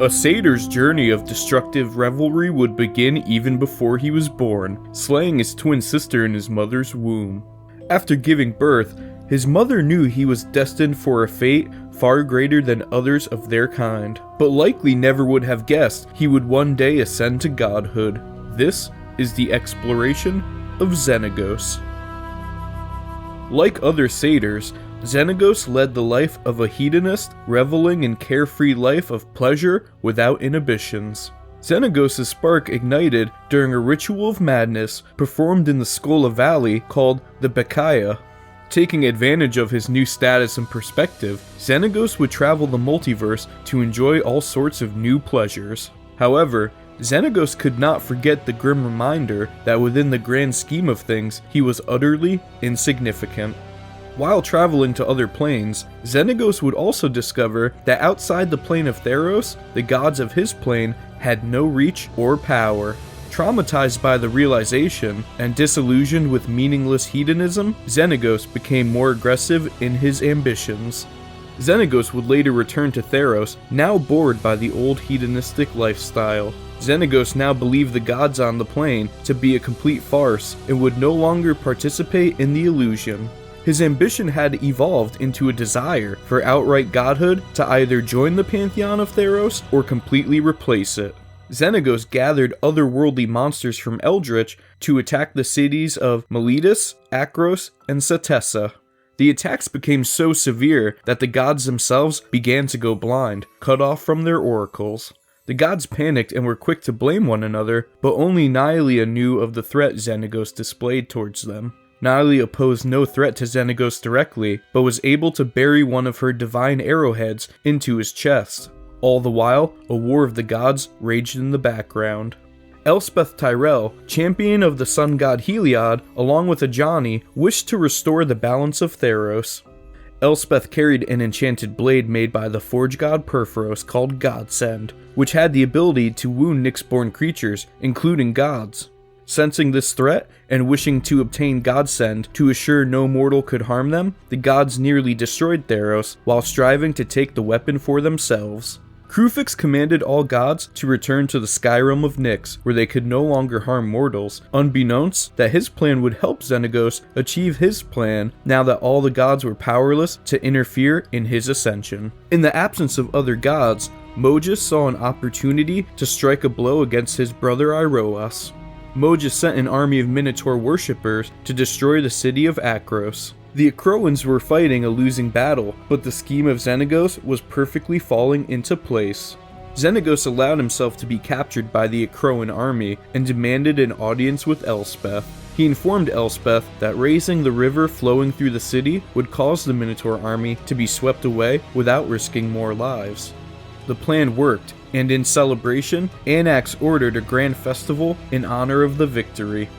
A satyr's journey of destructive revelry would begin even before he was born, slaying his twin sister in his mother's womb. After giving birth, his mother knew he was destined for a fate far greater than others of their kind, but likely never would have guessed he would one day ascend to godhood. This is the exploration of XENAGOS. Like other satyrs, XENAGOS led the life of a hedonist, reveling in carefree life of pleasure without inhibitions. XENAGOS' spark ignited during a ritual of madness performed in the Skola Valley called the Bekaya. Taking advantage of his new status and perspective, XENAGOS would travel the multiverse to enjoy all sorts of new pleasures. However, XENAGOS could not forget the grim reminder that within the grand scheme of things, he was utterly insignificant. While traveling to other planes, XENAGOS would also discover that outside the plane of Theros, the gods of his plane had no reach or power. Traumatized by the realization and disillusioned with meaningless hedonism, XENAGOS became more aggressive in his ambitions. XENAGOS would later return to Theros, now bored by the old hedonistic lifestyle. XENAGOS now believed the gods on the plane to be a complete farce and would no longer participate in the illusion. His ambition had evolved into a desire for outright godhood to either join the pantheon of Theros or completely replace it. XENAGOS gathered otherworldly monsters from Eldritch to attack the cities of Miletus, Akros, and Satessa. The attacks became so severe that the gods themselves began to go blind, cut off from their oracles. The gods panicked and were quick to blame one another, but only Nylea knew of the threat XENAGOS displayed towards them. Nylea posed no threat to XENAGOS directly, but was able to bury one of her divine arrowheads into his chest. All the while, a war of the gods raged in the background. Elspeth Tyrell, champion of the sun god Heliod, along with Ajani, wished to restore the balance of Theros. Elspeth carried an enchanted blade made by the forge god Perforos called Godsend, which had the ability to wound Nyx-born creatures, including gods. Sensing this threat, and wishing to obtain Godsend to assure no mortal could harm them, the gods nearly destroyed Theros while striving to take the weapon for themselves. Kruphix commanded all gods to return to the Skyrealm of Nyx, where they could no longer harm mortals, unbeknownst that his plan would help XENAGOS achieve his plan now that all the gods were powerless to interfere in his ascension. In the absence of other gods, Mogus saw an opportunity to strike a blow against his brother Iroas. Mogus sent an army of Minotaur worshippers to destroy the city of Akros. The Akroans were fighting a losing battle, but the scheme of XENAGOS was perfectly falling into place. XENAGOS allowed himself to be captured by the Akroan army and demanded an audience with Elspeth. He informed Elspeth that raising the river flowing through the city would cause the Minotaur army to be swept away without risking more lives. The plan worked, and in celebration, Anax ordered a grand festival in honor of the victory.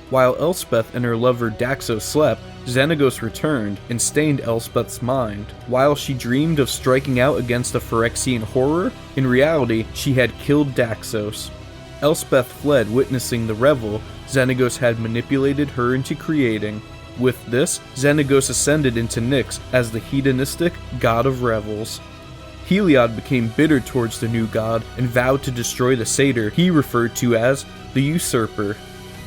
While Elspeth and her lover Daxo slept, XENAGOS returned and stained Elspeth's mind. While she dreamed of striking out against a Phyrexian horror, in reality she had killed Daxos. Elspeth fled, witnessing the revel XENAGOS had manipulated her into creating. With this, XENAGOS ascended into Nyx as the hedonistic god of revels. Heliod became bitter towards the new god and vowed to destroy the satyr he referred to as the Usurper.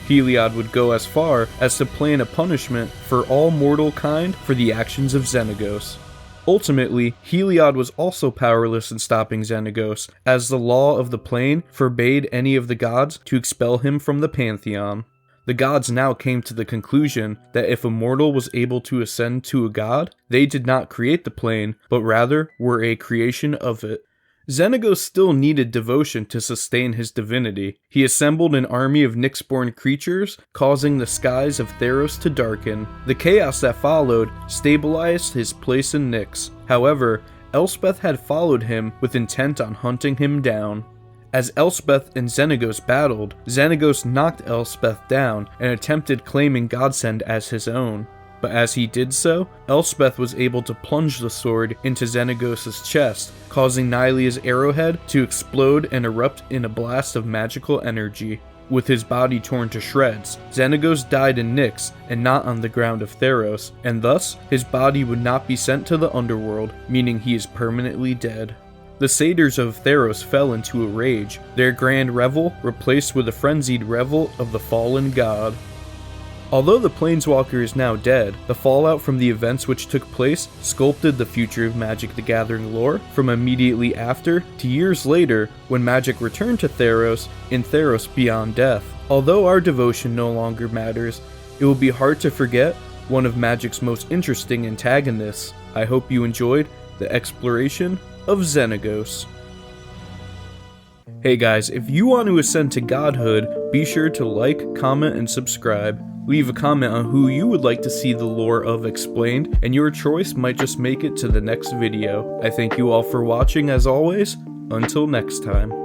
Heliod would go as far as to plan a punishment for all mortal kind for the actions of XENAGOS. Ultimately, Heliod was also powerless in stopping XENAGOS, as the law of the plane forbade any of the gods to expel him from the pantheon. The gods now came to the conclusion that if a mortal was able to ascend to a god, they did not create the plane, but rather were a creation of it. XENAGOS still needed devotion to sustain his divinity. He assembled an army of Nyx-born creatures, causing the skies of Theros to darken. The chaos that followed stabilized his place in Nyx. However, Elspeth had followed him with intent on hunting him down. As Elspeth and XENAGOS battled, XENAGOS knocked Elspeth down and attempted claiming Godsend as his own. But as he did so, Elspeth was able to plunge the sword into XENAGOS' chest, causing Nylea's arrowhead to explode and erupt in a blast of magical energy. With his body torn to shreds, XENAGOS died in Nyx and not on the ground of Theros, and thus his body would not be sent to the underworld, meaning he is permanently dead. The satyrs of Theros fell into a rage, their grand revel replaced with a frenzied revel of the fallen god. Although the planeswalker is now dead, the fallout from the events which took place sculpted the future of Magic the Gathering lore from immediately after to years later when Magic returned to Theros in Theros Beyond Death. Although our devotion no longer matters, it will be hard to forget one of Magic's most interesting antagonists. I hope you enjoyed the exploration of XENAGOS. Hey guys, if you want to ascend to godhood, be sure to like, comment, and subscribe. Leave a comment on who you would like to see the lore of explained, and your choice might just make it to the next video. I thank you all for watching as always. Until next time.